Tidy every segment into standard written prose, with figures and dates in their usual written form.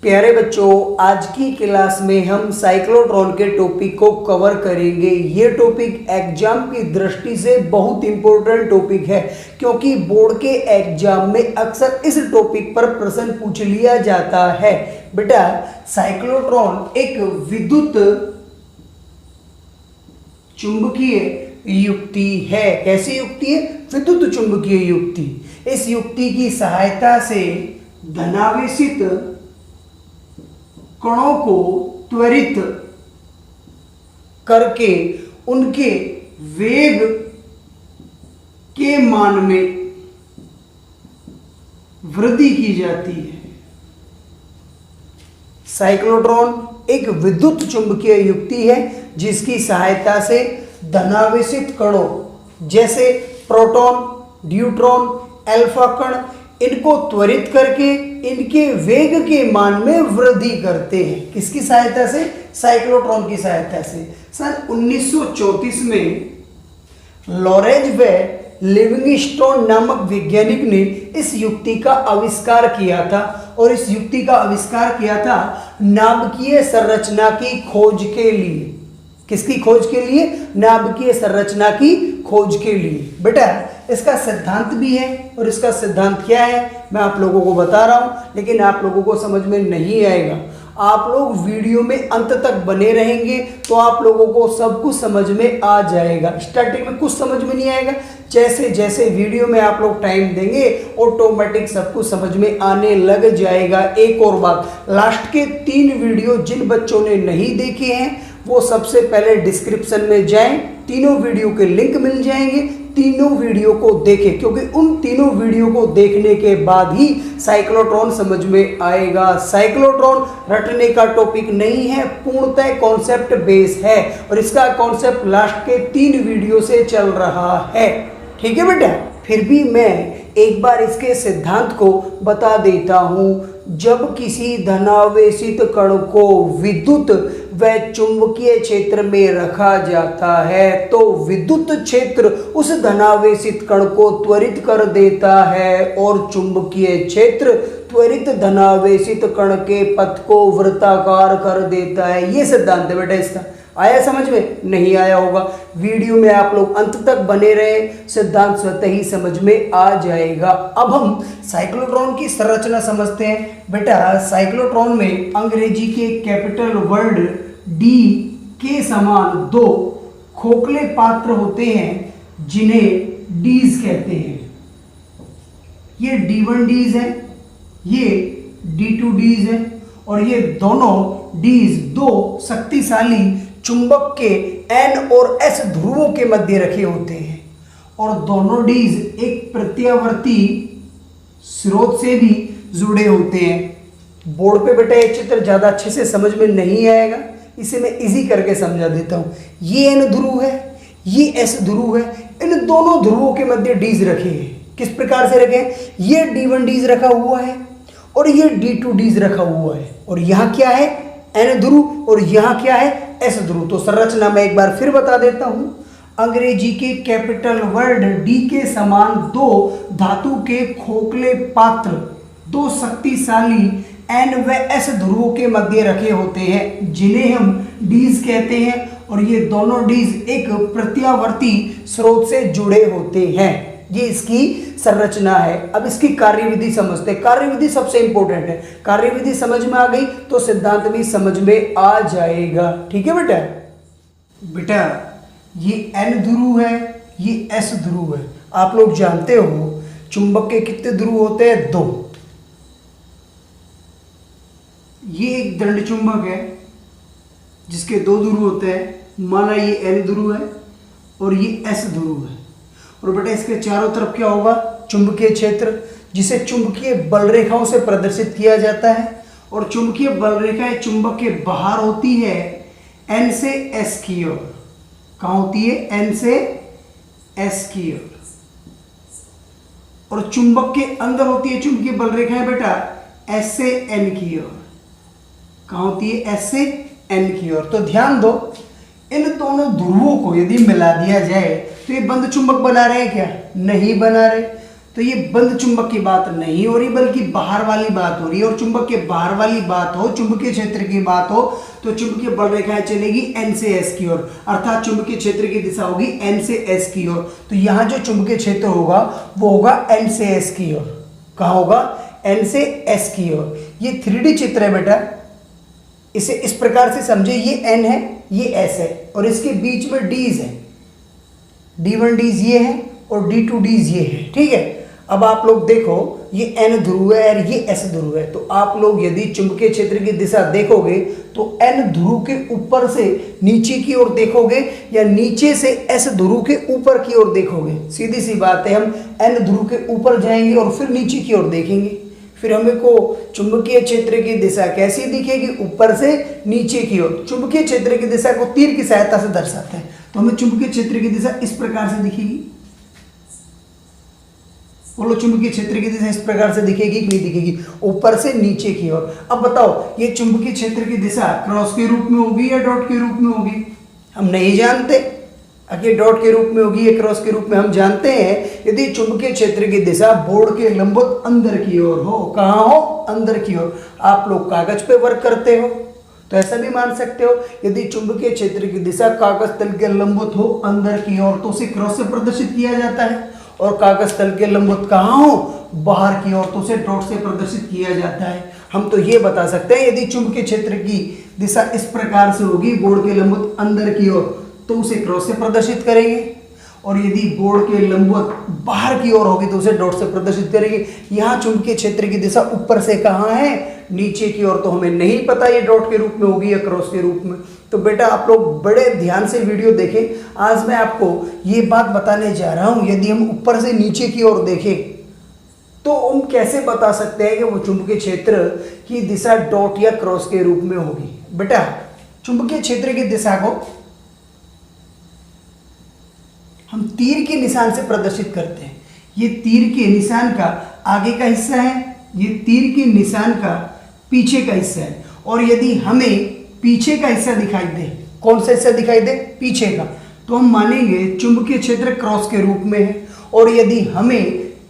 प्यारे बच्चों, आज की क्लास में हम साइक्लोट्रॉन के टॉपिक को कवर करेंगे। ये टॉपिक एग्जाम की दृष्टि से बहुत इंपॉर्टेंट टॉपिक है, क्योंकि बोर्ड के एग्जाम में अक्सर इस टॉपिक पर प्रश्न पूछ लिया जाता है। बेटा, साइक्लोट्रॉन एक विद्युत चुंबकीय युक्ति है। कैसी युक्ति है? विद्युत चुंबकीय युक्ति। इस युक्ति की सहायता से धनावेशित कणों को त्वरित करके उनके वेग के मान में वृद्धि की जाती है। साइक्लोट्रॉन एक विद्युत चुंबकीय युक्ति है जिसकी सहायता से धनावेशित कणों जैसे प्रोटॉन, न्यूट्रॉन, अल्फा कण इनको त्वरित करके इनके वेग के मान में वृद्धि करते हैं। किसकी सहायता से? साइक्लोट्रॉन की सहायता से। सन 1934 में लॉरेंज व लिविंगस्टोन नामक वैज्ञानिक ने इस युक्ति का आविष्कार किया था, और इस युक्ति का आविष्कार किया था नाभिकीय संरचना की खोज के लिए। किसकी खोज के लिए? नाभिकीय संरचना की खोज के लिए। बेटा, इसका सिद्धांत भी है, और इसका सिद्धांत क्या है मैं आप लोगों को बता रहा हूं, लेकिन आप लोगों को समझ में नहीं आएगा। आप लोग वीडियो में अंत तक बने रहेंगे तो आप लोगों को सब कुछ समझ में आ जाएगा। स्टार्टिंग में कुछ समझ में नहीं आएगा, जैसे जैसे वीडियो में आप लोग टाइम देंगे ऑटोमेटिक सब कुछ समझ में आने लग जाएगा। एक और बात, लास्ट के 3 वीडियो जिन बच्चों ने नहीं देखे हैं वो सबसे पहले डिस्क्रिप्शन में जाएं, तीनों वीडियो के लिंक मिल जाएंगे, तीनों वीडियो को देखें, क्योंकि उन तीनों वीडियो को देखने के बाद ही साइक्लोट्रॉन समझ में आएगा। साइक्लोट्रॉन रटने का टॉपिक नहीं है, पूर्णतः कॉन्सेप्ट बेस है, और इसका कॉन्सेप्ट लास्ट के 3 वीडियो से चल रहा है। ठीक है बेटा, फिर भी मैं एक बार इसके सिद्धांत को बता देता हूं। जब किसी धनावेशित कण को विद्युत व चुंबकीय क्षेत्र में रखा जाता है तो विद्युत क्षेत्र उस धनावेशित कण को त्वरित कर देता है, और चुंबकीय क्षेत्र त्वरित धनावेशित कण के पथ को वृत्ताकार कर देता है। ये सिद्धांत है बेटा इसका। आया समझ में? नहीं आया होगा, वीडियो में आप लोग अंत तक बने रहे, सिद्धांत स्वतः ही समझ में आ जाएगा। अब हम साइक्लोट्रॉन की संरचना समझते हैं। बेटा, साइक्लोट्रॉन में अंग्रेजी के कैपिटल वर्ड डी के समान 2 खोखले पात्र होते हैं जिन्हें डीज कहते हैं। ये D1 डीज है, ये D2 डीज है, और ये दोनों डीज 2 शक्तिशाली चुंबक के N और S ध्रुवों के मध्य रखे होते हैं, और दोनों डीज एक प्रत्यावर्ती स्रोत से भी जुड़े होते हैं। बोर्ड पे बेटा ये चित्र ज्यादा अच्छे से समझ में नहीं आएगा, इसे मैं इजी करके समझा देता हूं। ये N ध्रुव है, ये S ध्रुव है, इन दोनों ध्रुवों के मध्य डीज रखे हैं। किस प्रकार से रखे हैं? ये D1 डीज रखा हुआ है, और ये D2 डीज रखा हुआ है, और यहाँ क्या है? N ध्रुव, और यहाँ क्या है? S ध्रुव। तो संरचना मैं एक बार फिर बता देता हूं। अंग्रेजी के कैपिटल वर्ड D के समान 2 धातु के खोखले पात्र 2 शक्तिशाली N व S ध्रुवों के मध्य रखे होते हैं, जिन्हें हम डीज कहते हैं, और ये दोनों डीज एक प्रत्यावर्ती स्रोत से जुड़े होते हैं। ये इसकी संरचना है। अब इसकी कार्यविधि समझते हैं। कार्यविधि सबसे इंपॉर्टेंट है। कार्यविधि समझ में आ गई तो सिद्धांत भी समझ में आ जाएगा। ठीक है बेटा? बेटा, ये N ध्रुव है, ये S ध्रुव है। आप लोग जानते हो चुंबक के कितने ध्रुव होते हैं? 2। ये एक दंड चुंबक है जिसके 2 ध्रुव होते हैं। माना ये N ध्रुव है और ये S ध्रुव है, और बेटा इसके चारों तरफ क्या होगा? चुंबकीय क्षेत्र, जिसे चुंबकीय बल रेखाओं से प्रदर्शित किया जाता है, और चुंबकीय बल रेखाएं चुंबक के बाहर होती है N से S की ओर। कहाँ होती है? N से S की ओर। और चुंबक के अंदर होती है चुंबकीय बल रेखाएं बेटा S से N की ओर। कहाँ होती है? S से N की ओर। तो ध्यान दो, इन दोनों ध्रुवों को यदि मिला दिया जाए तो ये बंद चुंबक बना रहे हैं क्या? नहीं बना रहे। तो तो ये बंद चुंबक की बात नहीं हो रही, बल्कि बाहर वाली बात हो रही है। और चुंबक के बाहर वाली बात हो, चुंबकीय क्षेत्र की बात हो, तो चुंबकीय बल रेखाएं चलेगी N से S की ओर, अर्थात चुंबकीय क्षेत्र की दिशा होगी N से S की ओर। तो यहाँ जो चुंबकीय क्षेत्र होगा वो होगा N से S की ओर। कहाँ होगा? N से S की ओर। ये 3D चित्र है बेटा, इसे इस प्रकार से समझे, ये N है, ये S है, और इसके बीच में D's है, D1 D's ये है और D2 D's ये है। ठीक है, अब आप लोग देखो, ये N ध्रुव है और ये S ध्रुव है। तो आप लोग यदि चुंबकीय क्षेत्र की दिशा देखोगे तो N ध्रुव के ऊपर से नीचे की ओर देखोगे या नीचे से S ध्रुव के ऊपर की ओर देखोगे। सीधी सी बात है, हम N ध्रुव के ऊपर जाएंगे और फिर नीचे की ओर देखेंगे। फिर हमें को चुंबकीय क्षेत्र की दिशा कैसी दिखेगी? ऊपर से नीचे की ओर। चुंबकीय क्षेत्र की दिशा को तीर की सहायता से दर्शाते हैं। तो हमें चुंबकीय क्षेत्र की दिशा इस प्रकार से दिखेगी। बोलो, चुंबकीय क्षेत्र की दिशा इस प्रकार से दिखेगी कि नहीं दिखेगी? ऊपर से नीचे की ओर। अब बताओ, ये चुंबकीय क्षेत्र की दिशा क्रॉस के रूप में होगी या डॉट के रूप में होगी? हम नहीं जानते। अगर डॉट के रूप में होगी या क्रॉस के रूप में, हम जानते हैं यदि चुंबकीय क्षेत्र की दिशा बोर्ड के लंबवत अंदर की ओर हो। कहाँ हो? अंदर की ओर। आप लोग कागज पे वर्क करते हो तो ऐसा भी मान सकते हो, यदि चुंबकीय क्षेत्र की दिशा कागज तल के लंबवत हो अंदर की ओर तो उसे क्रॉस से प्रदर्शित किया जाता है, और कागज तल के लंबवत कहाँ हो? बाहर की ओर, तो उसे डॉट से प्रदर्शित किया जाता है। हम तो ये बता सकते हैं यदि चुंबकीय क्षेत्र की दिशा इस प्रकार से होगी, बोर्ड के लंबवत अंदर की ओर, तो उसे क्रॉस से प्रदर्शित करेंगे, और यदि बोर्ड के लंबवत बाहर की ओर होगी तो उसे डॉट से प्रदर्शित करेंगे। यहाँ चुंबकीय क्षेत्र की दिशा ऊपर से कहाँ है? नीचे की ओर। तो हमें नहीं पता ये डॉट के रूप में होगी या क्रॉस के रूप में। तो बेटा आप लोग बड़े ध्यान से वीडियो देखें। आज मैं आपको ये बात बताने जा रहा हूँ, यदि हम ऊपर से नीचे की ओर देखें तो हम कैसे बता सकते हैं कि वो चुंबकीय क्षेत्र की दिशा डॉट या क्रॉस के रूप में होगी। बेटा चुंबकीय क्षेत्र की दिशा को हम तीर के निशान से प्रदर्शित करते हैं। ये तीर के निशान का आगे का हिस्सा है, ये तीर के निशान का पीछे का हिस्सा है। और यदि हमें पीछे का हिस्सा दिखाई दे, कौन सा हिस्सा दिखाई दे? पीछे का, तो हम मानेंगे चुंबकीय क्षेत्र क्रॉस के रूप में है। और यदि हमें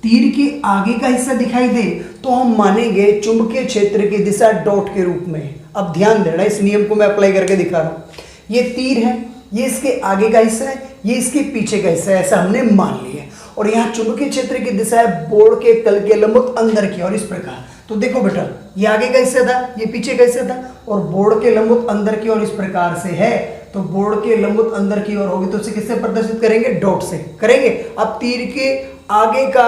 तीर के आगे का हिस्सा दिखाई दे तो हम मानेंगे चुंबकीय क्षेत्र की दिशा डॉट के रूप में है। अब ध्यान देना, इस नियम को मैं अप्लाई करके दिखा रहा हूँ। ये तीर है, ये इसके आगे का हिस्सा है, ये इसके पीछे का हिस्सा है, ऐसा हमने मान लिया। और यहाँ चुंबकीय क्षेत्र की दिशा है बोर्ड के तल के लंबवत अंदर की और इस प्रकार। तो देखो बेटा, ये आगे का हिस्सा था, ये पीछे का हिस्सा था, और बोर्ड के लंबवत अंदर की ओर इस प्रकार से है। तो बोर्ड के लंबवत अंदर की ओर होगी तो उसे किससे प्रदर्शित करेंगे? डॉट से करेंगे। अब तीर के आगे का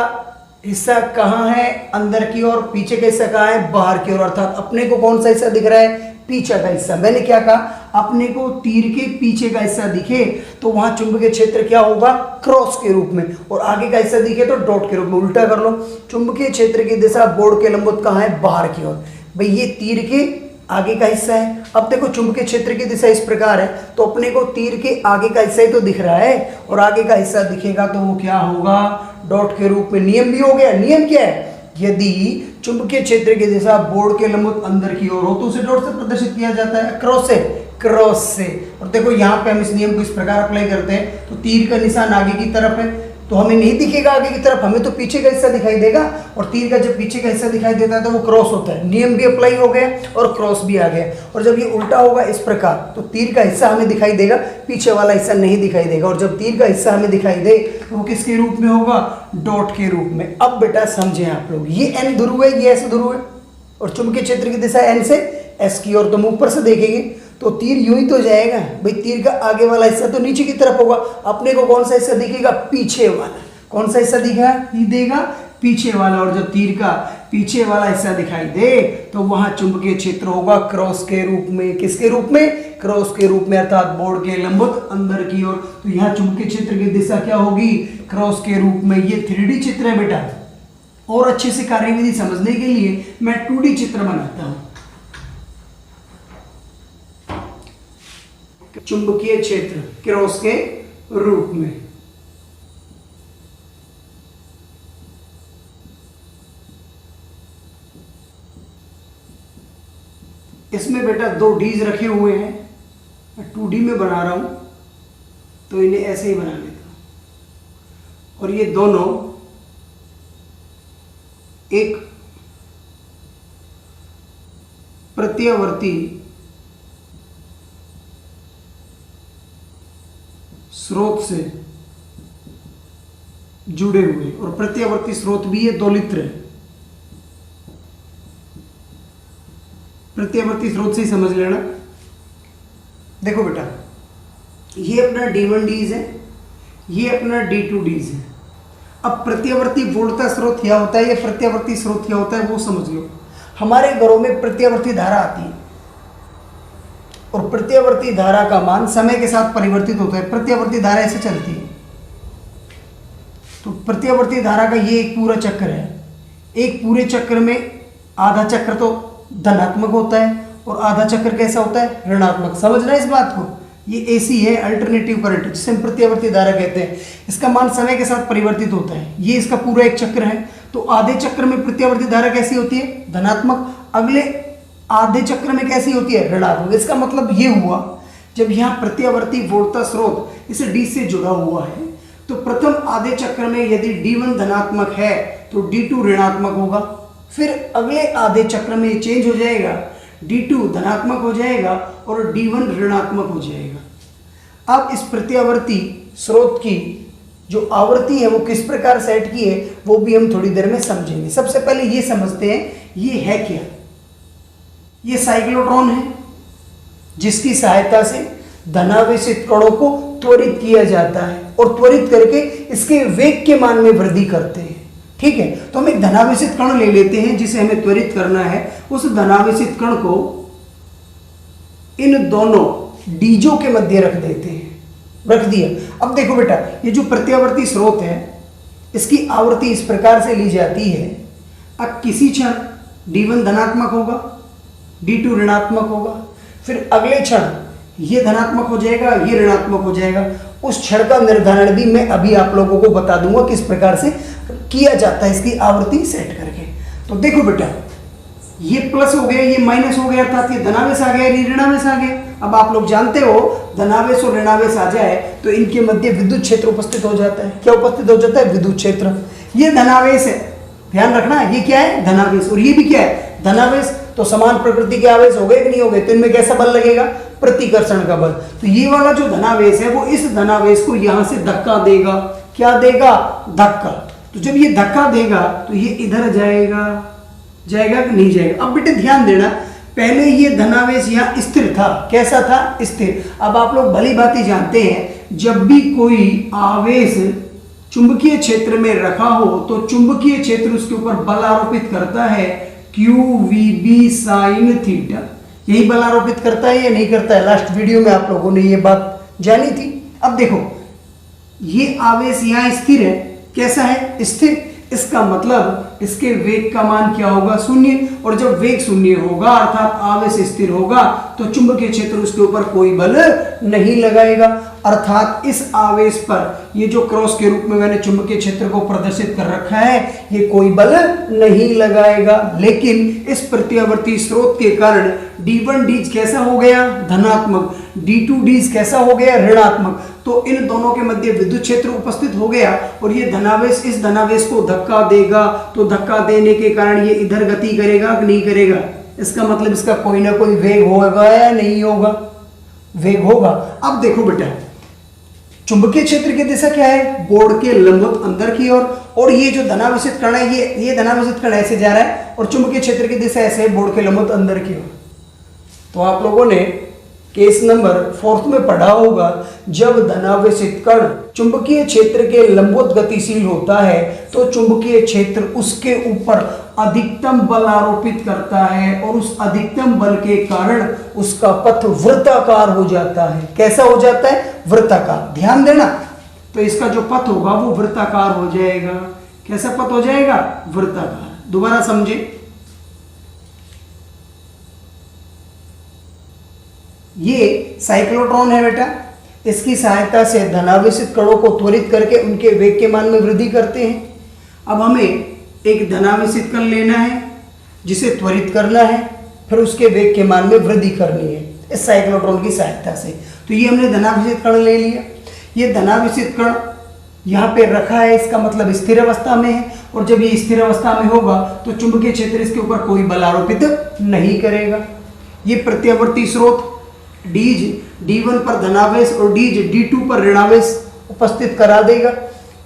हिस्सा कहाँ है? अंदर की ओर। पीछे का हिस्सा कहाँ है? बाहर की ओर। अर्थात अपने को कौन सा हिस्सा दिख रहा है? पीछे का हिस्सा। मैंने क्या कहा? अपने को तीर के पीछे का हिस्सा दिखे तो वहां चुंबकीय क्षेत्र क्या होगा? क्रॉस के रूप में, और आगे का हिस्सा दिखे तो डॉट के रूप में। उल्टा कर लो, चुंबकीय क्षेत्र की दिशा बोर्ड के लंबवत कहाँ है? बाहर की ओर। भाई ये तीर के आगे का हिस्सा है। अब देखो चुंबकीय क्षेत्र की दिशा इस प्रकार है, तो अपने को तीर के आगे का हिस्सा ही तो दिख रहा है, और आगे का हिस्सा दिखेगा तो वो क्या होगा? डॉट के रूप में। नियम भी हो गया। नियम क्या है? यदि चुंबकीय क्षेत्र की दिशा बोर्ड के लंबवत अंदर की ओर हो तो उसे डॉट से प्रदर्शित किया जाता है, क्रॉस से। क्रॉस से। और देखो यहाँ पे हम इस नियम को इस प्रकार अप्लाई करते हैं, तो तीर का निशान आगे की तरफ है तो हमें नहीं दिखेगा आगे की तरफ, हमें तो पीछे का हिस्सा दिखाई देगा। और तीर का जब पीछे का हिस्सा दिखाई देता है तो वो क्रॉस होता है। नियम भी अप्लाई हो गया और क्रॉस भी आ गया। और जब ये उल्टा होगा इस प्रकार, तो तीर का हिस्सा हमें दिखाई देगा, पीछे वाला हिस्सा नहीं दिखाई देगा। और जब तीर का हिस्सा हमें दिखाई दे तो वो किसके रूप में होगा? डॉट के रूप में। अब बेटा समझें आप लोग, ये N ध्रुव है, ये S ध्रुव है, और चुंबकीय क्षेत्र की दिशा N से S की ओर। तो हम ऊपर से देखेंगे तो तीर यूं ही तो जाएगा। भाई तीर का आगे वाला हिस्सा तो नीचे की तरफ होगा, अपने को कौन सा हिस्सा दिखेगा? पीछे वाला। कौन सा हिस्सा देगा? पीछे वाला। और जब तीर का पीछे वाला हिस्सा दिखाई दे तो वहां चुंबकीय क्षेत्र होगा क्रॉस के रूप में। किसके रूप में? क्रॉस के रूप में, अर्थात बोर्ड के लंबवत अंदर की ओर। तो यहाँ चुंबकीय क्षेत्र की दिशा क्या होगी? क्रॉस के रूप में। ये 3D चित्र है बेटा, और अच्छे से कार्यविधि समझने के लिए मैं 2D चित्र बनाता हूं। चुंबकीय क्षेत्र क्रॉस के रूप में। इसमें बेटा 2 डीज रखे हुए हैं, मैं 2D में बना रहा हूं तो इन्हें ऐसे ही बना लेता हूं। और ये दोनों एक प्रत्यावर्ती स्रोत से जुड़े हुए, और प्रत्यावर्ती स्रोत भी ये दोलित्र है। प्रत्यावर्ती स्रोत से ही समझ लेना। देखो बेटा, ये अपना D1Ds है, ये अपना D2Ds है। अब प्रत्यावर्ती वोल्टता स्रोत क्या होता है, ये प्रत्यावर्ती स्रोत क्या होता है वो समझ लो। हमारे घरों में प्रत्यावर्ती धारा आती है और प्रत्यावर्ती धारा का मान समय के साथ परिवर्तित होता है। प्रत्यावर्ती धारा ऐसे चलती है, तो प्रत्यावर्ती धारा का ये एक पूरा चक्र है। एक पूरे चक्र में आधा चक्र तो धनात्मक होता है और आधा चक्र कैसा होता है, ऋणात्मक। समझना इस बात को, ये एसी है, अल्टरनेटिव करंट, जिसे हम प्रत्यावर्ती धारा कहते हैं। इसका मान समय के साथ परिवर्तित होता है। ये इसका पूरा एक चक्र है, तो आधे चक्र में प्रत्यावर्ती धारा कैसी होती है, धनात्मक। अगले आधे चक्र में कैसी होती है, ऋणात्मक। इसका मतलब ये हुआ, जब यहाँ प्रत्यावर्ती वोल्टता स्रोत इस D से जुड़ा हुआ है, तो प्रथम आधे चक्र में यदि D1 धनात्मक है तो D2 ऋणात्मक होगा। फिर अगले आधे चक्र में चेंज हो जाएगा, D2 धनात्मक हो जाएगा और D1 ऋणात्मक हो जाएगा। अब इस प्रत्यावर्ती स्रोत की जो आवृत्ति है वो किस प्रकार सेट की है वो भी हम थोड़ी देर में समझेंगे। सबसे पहले ये समझते हैं ये है क्या। ये साइक्लोट्रॉन है, जिसकी सहायता से धनावेशित कणों को त्वरित किया जाता है और त्वरित करके इसके वेग के मान में वृद्धि करते हैं। ठीक है, तो हम एक धनावेशित कण ले लेते हैं जिसे हमें त्वरित करना है। उस धनावेशित कण को इन दोनों डीजों के मध्य रख देते हैं। रख दिया। अब देखो बेटा, ये जो प्रत्यावर्ती स्रोत है इसकी आवृत्ति इस प्रकार से ली जाती है। अब किसी क्षण D1 धनात्मक होगा, D2 ऋणात्मक होगा, फिर अगले क्षण ये धनात्मक हो जाएगा, ये ऋणात्मक हो जाएगा। उस क्षण का निर्धारण भी मैं अभी आप लोगों को बता दूंगा किस प्रकार से किया जाता है इसकी आवृत्ति सेट करके। तो देखो बेटा, ये प्लस हो गया, ये माइनस हो गया, अर्थात ये धनावेश आ गया, ये ऋणावेश आ गया। अब आप लोग जानते हो धनावेश और ऋणावेश आ जाए तो इनके मध्य विद्युत क्षेत्र उपस्थित हो जाता है। क्या उपस्थित हो जाता है, विद्युत क्षेत्र। ये धनावेश है, ध्यान रखना, ये क्या है, धनावेश, और ये भी क्या है, धनावेश। तो समान प्रकृति के आवेश हो गए कि नहीं हो गए, तो इनमें कैसा बल लगेगा, प्रतिकर्षण का बल। तो ये वाला जो धनावेश है वो इस धनावेश को यहां से धक्का देगा। क्या देगा, धक्का। तो जब ये धक्का देगा तो ये इधर जाएगा, जाएगा कि नहीं जाएगा। अब बेटे ध्यान देना, पहले ये धनावेश यहाँ स्थिर था। कैसा था, स्थिर। अब आप लोग भली भांति जानते हैं, जब भी कोई आवेश चुंबकीय क्षेत्र में रखा हो तो चुंबकीय क्षेत्र उसके ऊपर बल आरोपित करता है, QVB साइन थीटा। यही बल आरोपित करता है या नहीं करता है, लास्ट वीडियो में आप लोगों ने ये बात जानी थी। अब देखो, ये आवेश यहाँ स्थिर है। कैसा है, स्थिर। इसका मतलब इसके वेग का मान क्या होगा, शून्य। और जब वेग शून्य होगा अर्थात आवेश स्थिर होगा तो चुंबकीय क्षेत्र उसके ऊपर कोई बल नहीं लगाएगा। अर्थात इस आवेश पर ये जो क्रॉस के रूप में मैंने चुंबकीय क्षेत्र को प्रदर्शित कर रखा है ये कोई बल नहीं लगाएगा। लेकिन इस प्रत्यावर्ती स्रोत के कारण D1Ds कैसा हो गया, धनात्मक, D2Ds कैसा हो गया, ऋणात्मक। तो इन दोनों के मध्य विद्युत क्षेत्र उपस्थित हो गया और ये धनावेश इस धनावेश को धक्का देगा। तो धक्का देने के कारण ये इधर गति करेगा कि नहीं करेगा, इसका मतलब इसका कोई ना कोई वेग होगा या नहीं होगा, वेग होगा। अब देखो बेटा, चुंबकीय क्षेत्र की दिशा क्या है, बोर्ड के लंबवत अंदर की ओर। और ये जो धनावेशित कण है ये धनावेशित कण ऐसे जा रहा है और चुंबकीय क्षेत्र की दिशा ऐसे है, बोर्ड के लंबवत अंदर की ओर। तो आप लोगों ने केस नंबर 4 में पढ़ा होगा, जब धनावेशित कण चुंबकीय क्षेत्र के लंबवत गतिशील होता है तो चुंबकीय क्षेत्र उसके ऊपर अधिकतम बल आरोपित करता है और उस अधिकतम बल के कारण उसका पथ वृत्ताकार हो जाता है। कैसा हो जाता है, वृत्ताकार। ध्यान देना, तो इसका जो पथ होगा वो वृत्ताकार हो जाएगा। कैसा पथ हो जाएगा, वृत्ताकार। दोबारा समझे, ये साइक्लोट्रॉन है बेटा, इसकी सहायता से धनावेशित कणों को त्वरित करके उनके वेग के मान में वृद्धि करते हैं। अब हमें एक धनावेशित कण लेना है जिसे त्वरित करना है, फिर उसके वेग के मान में वृद्धि करनी है इस साइक्लोट्रॉन की सहायता से। तो ये हमने धनावेशित कण ले लिया। ये धनावेशित कण यहाँ पे रखा है, इसका मतलब स्थिर अवस्था में है, और जब ये स्थिर अवस्था में होगा तो चुंबकीय क्षेत्र इसके ऊपर कोई बल आरोपित नहीं करेगा। ये प्रत्यावर्ती स्रोत डीज D1 पर धनावेश और डीज D2 पर ऋणावेश उपस्थित करा देगा,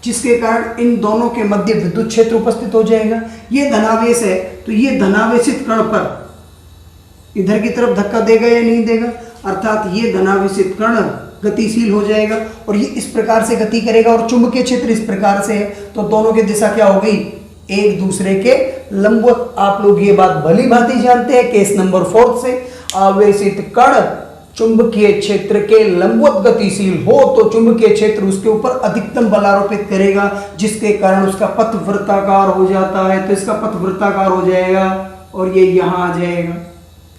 जिसके कारण इन दोनों के मध्य विद्युत क्षेत्र उपस्थित हो जाएगा। ये धनावेश है तो ये धनावेशित कण पर इधर की तरफ धक्का देगा या नहीं देगा, अर्थात ये धनावेशित कण गतिशील हो जाएगा और ये इस प्रकार से गति करेगा और चुंबकीय क्षेत्र इस प्रकार से है, तो दोनों की दिशा क्या हो गई, एक दूसरे के लंबवत। आप लोग ये बात भली भांति जानते हैं केस नंबर 4 से, आवेशित कण चुंबकीय क्षेत्र के लंबवत गतिशील हो तो चुंबकीय क्षेत्र उसके ऊपर अधिकतम बल आरोपित करेगा, जिसके कारण उसका पथ वृत्ताकार हो जाता है। तो इसका पथ वृत्ताकार हो जाएगा और ये यहां आ जाएगा।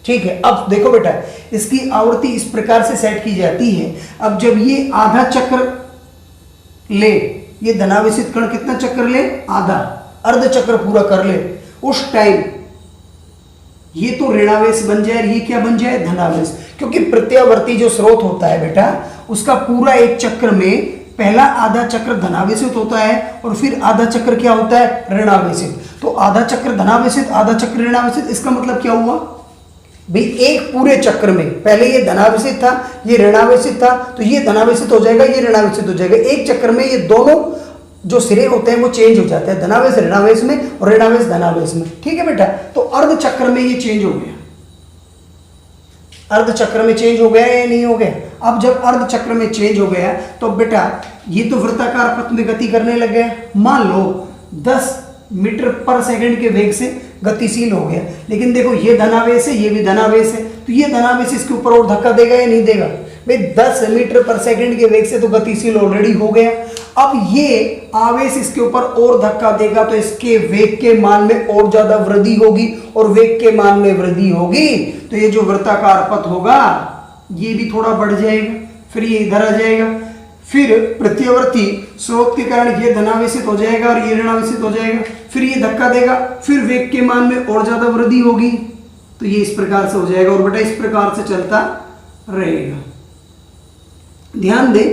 ठीक है, अब देखो बेटा, इसकी आवृत्ति इस प्रकार से सेट की जाती है। अब जब ये आधा चक्र ले, ये धनावेशित कण कितना चक्र ले, आधा, अर्ध चक्र पूरा कर ले, उस टाइम ये तो ऋणावेश बन जाए, ये क्या बन जाए, धनावेश। क्योंकि प्रत्यावर्ती जो स्रोत होता है बेटा, उसका पूरा एक चक्र में पहला आधा चक्र धनावेशित होता है और फिर आधा चक्र क्या होता है, ऋणावेशित। तो आधा चक्र धनावेशित, आधा चक्र ऋणावेशित, इसका मतलब क्या हुआ भाई, एक पूरे चक्र में पहले ये धनावेशित था, ये ऋणावेशित था, तो ये धनावेशित हो जाएगा, ये ऋणावेशित हो जाएगा। एक चक्र में ये दोनों जो सिरे होते हैं वो चेंज हो जाते हैं, धनावेश ऋणावेश में और ऋणावेश धनावेश में। ठीक है बेटा, तो अर्ध चक्र में ये चेंज हो गया, अर्ध चक्र में चेंज हो गया या नहीं हो गया। अब जब अर्ध चक्र में चेंज हो गया तो बेटा ये तो वृत्ताकार पथ में गति करने लग गया। मान लो 10 मीटर पर सेकंड के वेग से गतिशील हो गया, लेकिन देखो ये धनावेश है, ये भी धनावेश है, तो ये धनावेश इसके ऊपर और धक्का देगा या नहीं देगा भाई। 10 मीटर पर सेकंड के वेग से तो गतिशील ऑलरेडी हो गया, अब ये आवेश इसके ऊपर और धक्का देगा तो इसके वेग के मान में और ज्यादा वृद्धि होगी, और वेग के मान में वृद्धि होगी तो ये जो वृत्ताकार पथ होगा ये भी थोड़ा बढ़ जाएगा, फिर ये इधर आ जाएगा, फिर प्रत्यावर्ती स्रोत के कारण ये धनावेशित हो जाएगा और ये ऋणावेशित हो जाएगा, फिर ये धक्का देगा, फिर वेग के मान में और ज्यादा वृद्धि होगी, तो ये इस प्रकार से हो जाएगा और बेटा इस प्रकार से चलता रहेगा। ध्यान दे,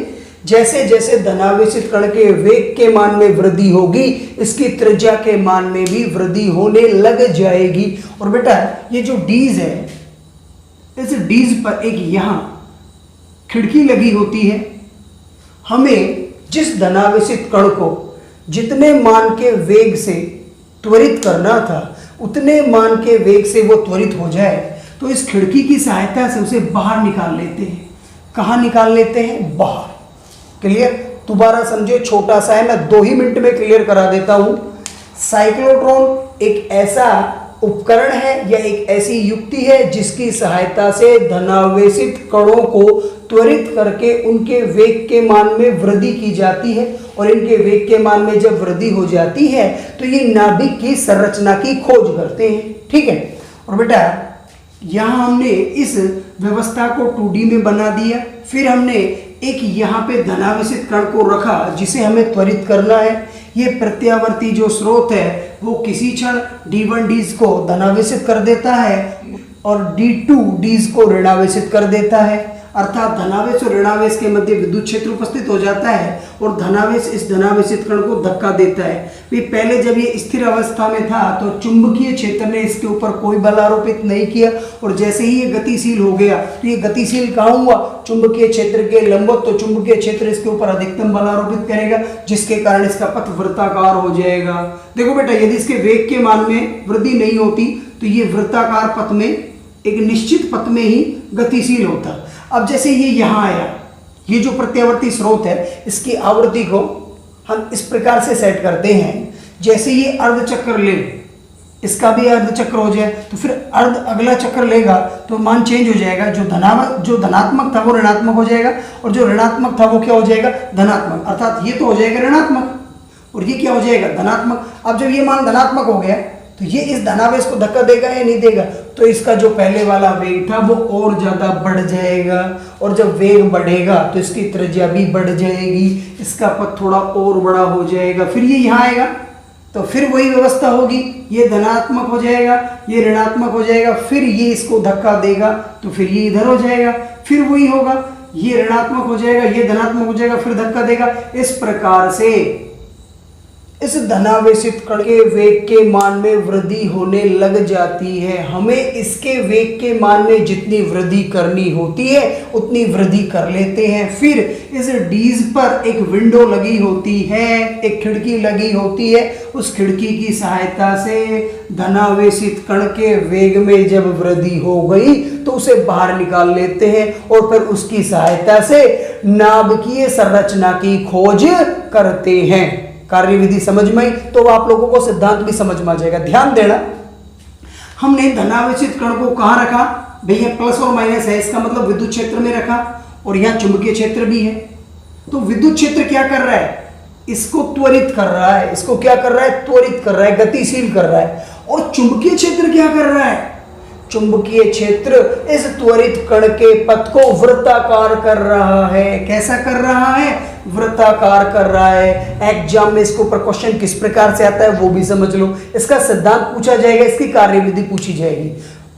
जैसे जैसे धनावेशित कण के वेग के मान में वृद्धि होगी, इसकी त्रिज्या के मान में भी वृद्धि होने लग जाएगी। और बेटा ये जो डीज है, इस डीज पर एक यहां खिड़की लगी होती है। हमें जिस धनावेशित कण को जितने मान के वेग से त्वरित करना था, उतने मान के वेग से वो त्वरित हो जाए, तो इस खिड़की की सहायता से उसे बाहर निकाल लेते हैं। कहाँ निकाल लेते हैं, बाहर। क्लियर, दोबारा समझो, छोटा सा है, मैं 2 ही मिनट में क्लियर करा देता हूं। साइक्लोट्रॉन एक ऐसा उपकरण है या एक ऐसी युक्ति है जिसकी सहायता से धनावेशित कणों को त्वरित करके उनके वेग के मान में वृद्धि की जाती है, और इनके वेग के मान में जब वृद्धि हो जाती है तो ये नाभिक की संरचना की खोज करते हैं। ठीक है, और बेटा यहां हमने इस व्यवस्था को 2D में बना दिया, फिर हमने एक यहाँ पे धनावेशित कण को रखा जिसे हमें त्वरित करना है। ये प्रत्यावर्ती जो स्रोत है वो किसी क्षण D1 डीज को धनावेशित कर देता है और D2 डीज को ऋणावेशित कर देता है, अर्थात धनावेश और ऋणावेश के मध्य विद्युत क्षेत्र उपस्थित हो जाता है और धनावेश इस धनावेशित कण को धक्का देता है। पहले जब ये स्थिर अवस्था में था तो चुंबकीय क्षेत्र ने इसके ऊपर कोई बल आरोपित नहीं किया, और जैसे ही ये गतिशील हो गया तो ये गतिशील कहाँ हुआ, चुंबकीय क्षेत्र के लंबवत, तो चुंबकीय क्षेत्र इसके ऊपर अधिकतम बल आरोपित करेगा, जिसके कारण इसका पथ वृत्ताकार हो जाएगा। देखो बेटा, यदि इसके वेग के मान में वृद्धि नहीं होती तो ये वृत्ताकार पथ में एक निश्चित पथ में ही गतिशील होता। अब जैसे ये यहाँ आया, ये जो प्रत्यावर्ती स्रोत है इसकी आवृत्ति को हम इस प्रकार से सेट करते हैं, जैसे ये अर्ध चक्र ले, इसका भी अर्ध चक्र हो जाए तो फिर अर्ध अगला चक्र लेगा तो मान चेंज हो जाएगा। जो धनात्मक था वो ऋणात्मक हो जाएगा और जो ऋणात्मक था वो क्या हो जाएगा, धनात्मक, अर्थात ये तो हो जाएगा ऋणात्मक और ये क्या हो जाएगा, धनात्मक। अब जब ये मान धनात्मक हो गया तो ये इस धनावेश को धक्का देगा या नहीं देगा, तो इसका जो पहले वाला वेग था वो और ज्यादा बढ़ जाएगा, और जब वेग बढ़ेगा तो इसकी त्रिज्या भी बढ़ जाएगी, इसका पथ थोड़ा और बड़ा हो जाएगा, फिर ये यहाँ आएगा तो फिर वही व्यवस्था होगी, ये धनात्मक हो जाएगा, ये ऋणात्मक हो जाएगा, फिर ये इसको धक्का देगा तो फिर ये इधर हो जाएगा, फिर वही होगा, ये ऋणात्मक हो जाएगा, ये धनात्मक हो जाएगा, फिर धक्का देगा। इस प्रकार से इस धनावेशित कण के वेग के मान में वृद्धि होने लग जाती है। हमें इसके वेग के मान में जितनी वृद्धि करनी होती है उतनी वृद्धि कर लेते हैं। फिर इस डीज पर एक विंडो लगी होती है, एक खिड़की लगी होती है। उस खिड़की की सहायता से धनावेशित कण के वेग में जब वृद्धि हो गई तो उसे बाहर निकाल लेते हैं और फिर उसकी सहायता से नाभिकीय संरचना की खोज करते हैं। कार्य विधि समझ में आई तो आप लोगों को सिद्धांत भी समझ में आ जाएगा। ध्यान देना, हमने धनावेशित कण को कहां रखा भैया, प्लस और माइनस है, इसका मतलब विद्युत क्षेत्र में रखा और यहां चुंबकीय क्षेत्र भी है। तो विद्युत क्षेत्र क्या कर रहा है, इसको त्वरित कर रहा है, इसको क्या कर रहा है, त्वरित कर रहा है, गतिशील कर रहा है। और चुंबकीय क्षेत्र क्या कर रहा है, चुंबकीय क्षेत्र इस त्वरित कण के पथ को वृत्ताकार कर रहा है। कैसा कर रहा है, वृत्ताकार कर रहा है। एग्जाम में इसके ऊपर क्वेश्चन किस प्रकार से आता है वो भी समझ लो। इसका सिद्धांत पूछा जाएगा, इसकी कार्यविधि पूछी जाएगी,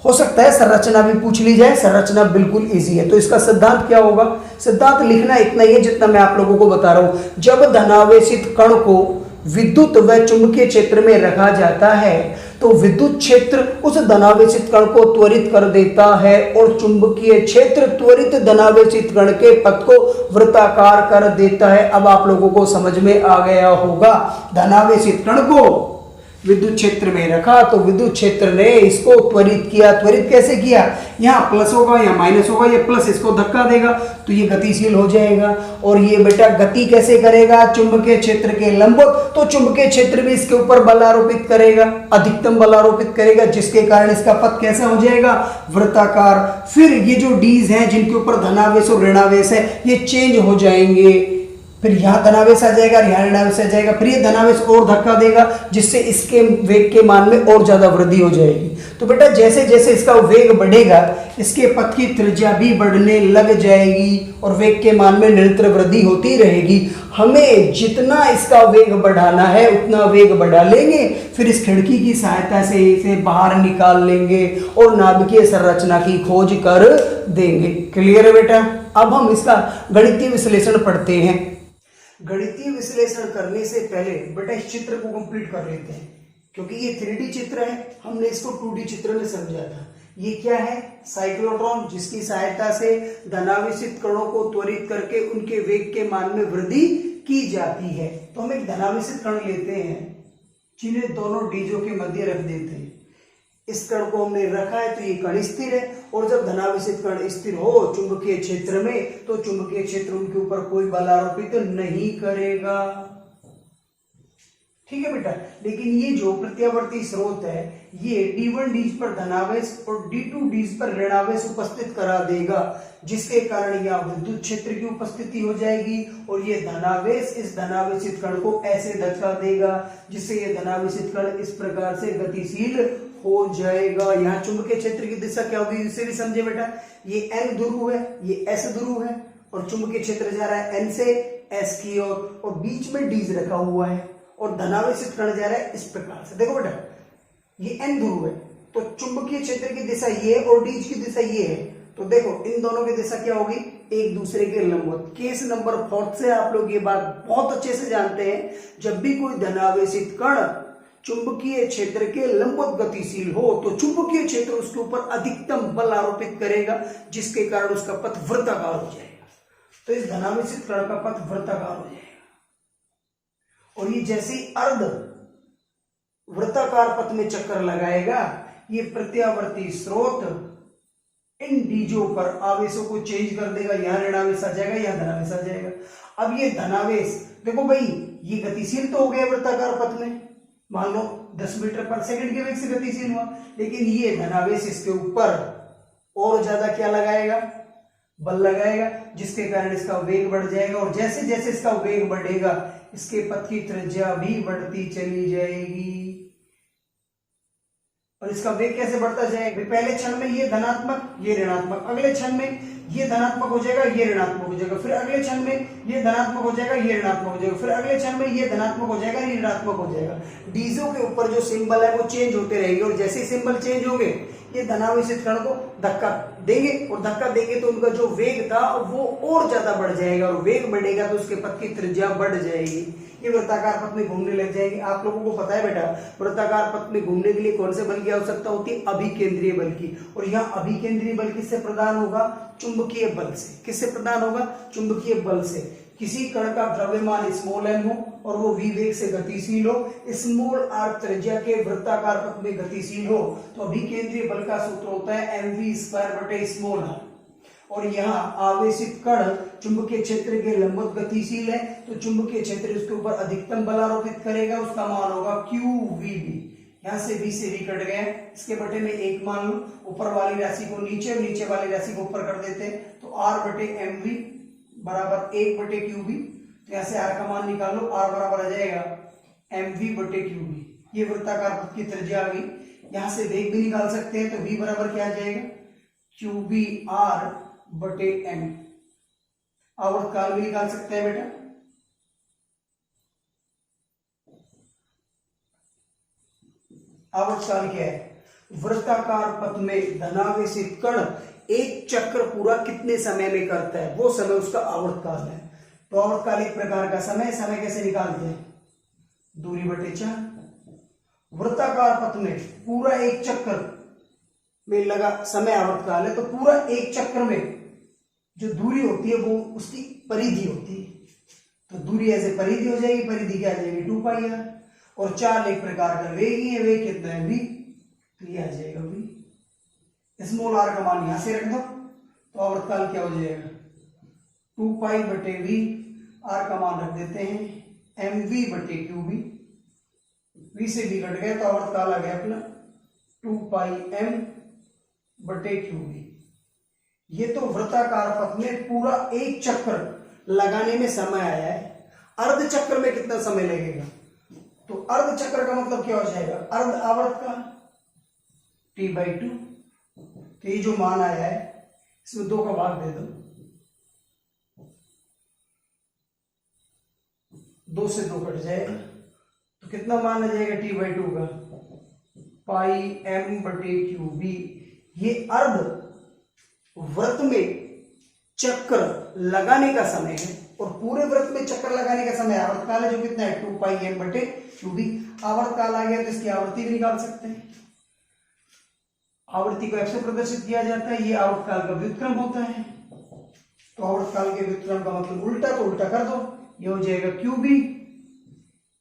हो सकता है संरचना भी पूछ ली जाए। संरचना बिल्कुल इजी है। तो इसका सिद्धांत क्या होगा, सिद्धांत लिखना इतना ही है जितना मैं आप लोगों को बता रहा हूं। जब धनावेशित कण को विद्युत व चुंबकीय क्षेत्र में रखा जाता है तो विद्युत क्षेत्र उस धनावेशित कण को त्वरित कर देता है और चुंबकीय क्षेत्र त्वरित धनावेशित कण के पथ को वृत्ताकार कर देता है। अब आप लोगों को समझ में आ गया होगा, धनावेशित कण को विद्युत क्षेत्र में रखा तो विद्युत क्षेत्र ने इसको त्वरित किया। त्वरित कैसे किया, यहाँ प्लस होगा या माइनस होगा, ये प्लस इसको धक्का देगा तो ये गतिशील हो जाएगा। और ये बेटा गति कैसे करेगा, चुंबकीय क्षेत्र के लंबवत, तो चुंबकीय क्षेत्र भी इसके ऊपर बल आरोपित करेगा, अधिकतम बल आरोपित करेगा, जिसके कारण इसका पथ कैसा हो जाएगा, वृत्ताकार। फिर ये जो डीज हैं जिनके ऊपर धनावेश और ऋणावेश है ये चेंज हो जाएंगे, फिर यहाँ धनावेश आ जाएगा, यहाँ ऋणावेश आ जाएगा, फिर ये धनावेश और धक्का देगा जिससे इसके वेग के मान में और ज्यादा वृद्धि हो जाएगी। तो बेटा जैसे जैसे इसका वेग बढ़ेगा इसके पथ की त्रिज्या भी बढ़ने लग जाएगी और वेग के मान में निरंतर वृद्धि होती रहेगी। हमें जितना इसका वेग बढ़ाना है उतना वेग बढ़ा लेंगे, फिर इस खिड़की की सहायता से इसे बाहर निकाल लेंगे और नाभिकीय संरचना की खोज कर देंगे। क्लियर है बेटा। अब हम इसका गणितीय विश्लेषण पढ़ते हैं। गणितीय विश्लेषण करने से पहले बेटा इस चित्र को कंप्लीट कर लेते हैं, क्योंकि ये 3D चित्र है, हमने इसको 2D चित्र में समझा था। ये क्या है, साइक्लोट्रॉन, जिसकी सहायता से धनावेशित कणों को त्वरित करके उनके वेग के मान में वृद्धि की जाती है। तो हम एक धनावेशित कण लेते हैं जिन्हें दोनों डीजों के मध्य रख देते हैं। इस कण को हमने रखा है तो ये कण स्थिर है, और जब धनावेशित कण स्थिर हो चुंबकीय क्षेत्र में तो चुंबकीय क्षेत्र उनके ऊपर कोई बल आरोपित नहीं करेगा। ठीक है बेटा। लेकिन ये जो प्रत्यावर्ती स्रोत है ये D1 डीज पर धनावेश और D2 डीज पर ऋणावेश उपस्थित करा देगा, जिसके कारण यहाँ विद्युत क्षेत्र की उपस्थिति हो जाएगी और ये धनावेश इस धनावेशित कण को ऐसे धक्का देगा जिससे ये धनावेशित कण इस प्रकार से गतिशील हो जाएगा। यहाँ चुंबकीय क्षेत्र की दिशा क्या होगी इसे भी समझे बेटा। ये N ध्रुव है, ये S ध्रुव है और चुंबकीय क्षेत्र जा रहा है N से S की ओर और बीच में डीज रखा हुआ है और धनावेशित कण जा रहा है इस प्रकार से। देखो बेटा ये N ध्रुव है तो चुंबकीय क्षेत्र की दिशा ये और डीज की दिशा ये है, तो देखो इन दोनों की दिशा क्या होगी, एक दूसरे के लंबवत। केस नंबर 4 से आप लोग ये बात बहुत अच्छे से जानते हैं, जब भी कोई धनावेशित कण चुंबकीय क्षेत्र के लंबवत गतिशील हो तो चुंबकीय क्षेत्र उसके ऊपर अधिकतम बल आरोपित करेगा, जिसके कारण उसका पथ वृत्ताकार हो जाएगा। तो इस धनावेशित कण का पथ वृत्ताकार हो जाएगा और ये जैसे ही अर्ध वृत्ताकार पथ में चक्कर लगाएगा ये प्रत्यावर्ती स्रोत इन डीजों पर आवेशों को चेंज कर देगा। यहां ऋणावेश आ जाएगा, यहां धनावेश आ जाएगा। अब ये धनावेश देखो भाई ये गतिशील तो हो गया वृत्ताकार पथ में, मान लो 10 मीटर पर सेकंड के वेग से गतिशील हुआ, लेकिन ये धनावेश इसके ऊपर और ज्यादा क्या लगाएगा, बल लगाएगा, जिसके कारण इसका वेग बढ़ जाएगा और जैसे जैसे इसका वेग बढ़ेगा इसके पथ की त्रिज्या भी बढ़ती चली जाएगी और इसका वेग कैसे बढ़ता जाएगा, पहले क्षण में ये धनात्मक ये ऋणात्मक, अगले क्षण में ये धनात्मक हो जाएगा ये ऋणात्मक हो जाएगा, फिर अगले क्षण में ये धनात्मक हो जाएगा ये ऋणात्मक हो जाएगा, फिर अगले क्षण में ये धनात्मक हो जाएगा ये ऋणात्मक हो जाएगा। डीजो के ऊपर जो सिंबल है वो चेंज होते रहेंगे और जैसे ही सिंबल चेंज होंगे ये धनावेशित कण को धक्का देंगे और धक्का देंगे तो उनका जो वेग था वो और ज्यादा बढ़ जाएगा और वेग बढ़ेगा तो उसके पथ की त्रिज्या बढ़ जाएगी, ये वृत्ताकार पथ में घूमने लग जाएगी। आप लोगों को पता है बेटा वृत्ताकार पथ में घूमने के लिए कौन से बल की आवश्यकता होती है, अभिकेंद्रीय बल की। और यहाँ अभिकेंद्रीय बल किससे प्रदान होगा, चुंबकीय बल से। किससे प्रदान होगा, चुंबकीय बल से। किसी कण का द्रव्यमान स्मॉल m हो और वो v वेग से गतिशील हो, स्मॉल r त्रिज्या के वृत्ताकार पथ में गतिशील हो, तो अभिकेंद्रीय बल का सूत्र होता है mv² बटे स्मॉल r। और यहाँ आवेशित कण चुंबकीय क्षेत्र के लंबवत गतिशील है तो चुंबकीय क्षेत्र उसके ऊपर अधिकतम बल आरोपित करेगा, उसका मान होगा qvb। यहाँ से v से v कट गए, इसके बटे में 1 मान लो, ऊपर वाली राशि को नीचे और नीचे वाली राशि को ऊपर कर देते हैं तो r बटे mv बराबर 1 बटे qb। तो यहाँ से r का मान निकाल लो, r बराबर आ जाएगा mv बटे qb। ये वृत्ताकार पथ की त्रिज्या आ गई। यहाँ से वेग भी निकाल सकते हैं तो v बराबर क्या आ जाएगा, qb r बटे m। आवर्त काल भी निकाल सकते हैं बेटा, आवर्त काल क्या है, वृत्ताकार पथ में धनावेशित कण एक चक्र पूरा कितने समय में करता है वो समय उसका आवर्त काल है। तो आवर्त काल एक प्रकार का समय, समय कैसे निकालते हैं, दूरी बटे 4। वृत्ताकार पथ में पूरा एक चक्र में लगा समय आवर्त काल है, तो पूरा एक चक्र में जो दूरी होती है वो उसकी परिधि होती है, तो दूरी ऐसे परिधि हो जाएगी, परिधि क्या आ जाएगी 2πr। और 4 एक प्रकार का वेग ही है, वेग कितना है v, तो ये आ जाएगा v। स्मॉल r का मान यहां से रख दो तो आवर्त काल क्या हो जाएगा 2π बटे v, r का मान रख देते हैं mv बटे qb। v से v कट गया तो आवर्त काल आ गया अपना 2πm बटे qb। ये तो वृत्ताकार पथ में पूरा एक चक्र लगाने में समय आया है। अर्ध चक्र में कितना समय लगेगा, तो अर्ध चक्र का मतलब क्या हो जाएगा, अर्ध आवर्त काल t/2। तो ये जो मान आया है इसमें 2 का भाग दे दो, 2 से 2 कट जाएगा तो कितना मान आ जाएगा t/2 का, πm बटे qb। ये अर्ध वृत्त में चक्र लगाने का समय है और पूरे वृत्त में चक्कर लगाने का समय आवर्त काल है जो कितना है 2πm बटे qb। आवर्त काल आ गया तो इसकी आवृत्ति भी निकाल सकते हैं। आवृत्ति को f से प्रदर्शित किया जाता है, ये आवर्त काल का व्युत्क्रम होता है। तो आवर्त काल के व्युत्क्रम का मतलब उल्टा, तो उल्टा कर दो, ये हो जाएगा qb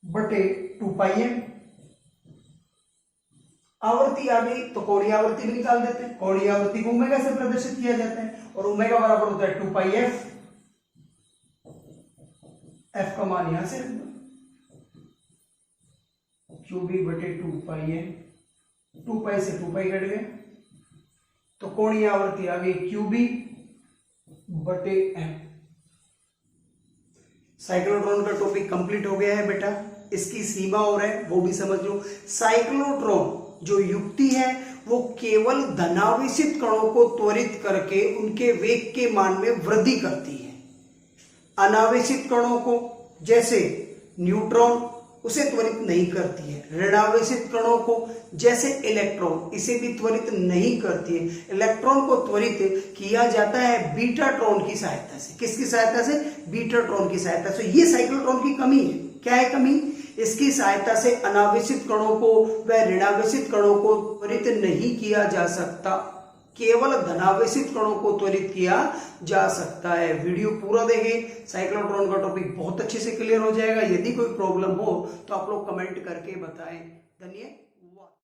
बटे 2πm। आवृत्ति आ गई तो कोणीय आवृत्ति भी निकाल देते हैं। कोणीय आवृत्ति को ओमेगा से प्रदर्शित किया जाता है और ओमेगा बराबर होता है 2πf। f का मान यहां से रख दो, qb बटे 2πm, 2π से 2π कट गए तो कोणीय आवृत्ति आ गई qb बटे m। साइक्लोट्रॉन का टॉपिक कंप्लीट हो गया है बेटा। इसकी सीमा और है वो भी समझ लो। साइक्लोट्रॉन जो युक्ति है वो केवल धनावेशित कणों को त्वरित करके उनके वेग के मान में वृद्धि करती है। अनावेशित कणों को जैसे न्यूट्रॉन उसे त्वरित नहीं करती है। ऋणावेशित कणों को जैसे इलेक्ट्रॉन इसे भी त्वरित नहीं करती है। इलेक्ट्रॉन को त्वरित किया जाता है बीटाट्रॉन की सहायता से। किसकी सहायता से? बीटाट्रॉन की सहायता से। ये साइक्लोट्रॉन की कमी है। क्या है कमी? इसकी सहायता से अनावेशित कणों को व ऋणावेशित कणों को त्वरित नहीं किया जा सकता, केवल धनावेशित कणों को त्वरित किया जा सकता है। वीडियो पूरा देखें, साइक्लोट्रॉन का टॉपिक बहुत अच्छे से क्लियर हो जाएगा। यदि कोई प्रॉब्लम हो तो आप लोग कमेंट करके बताएं। धन्यवाद।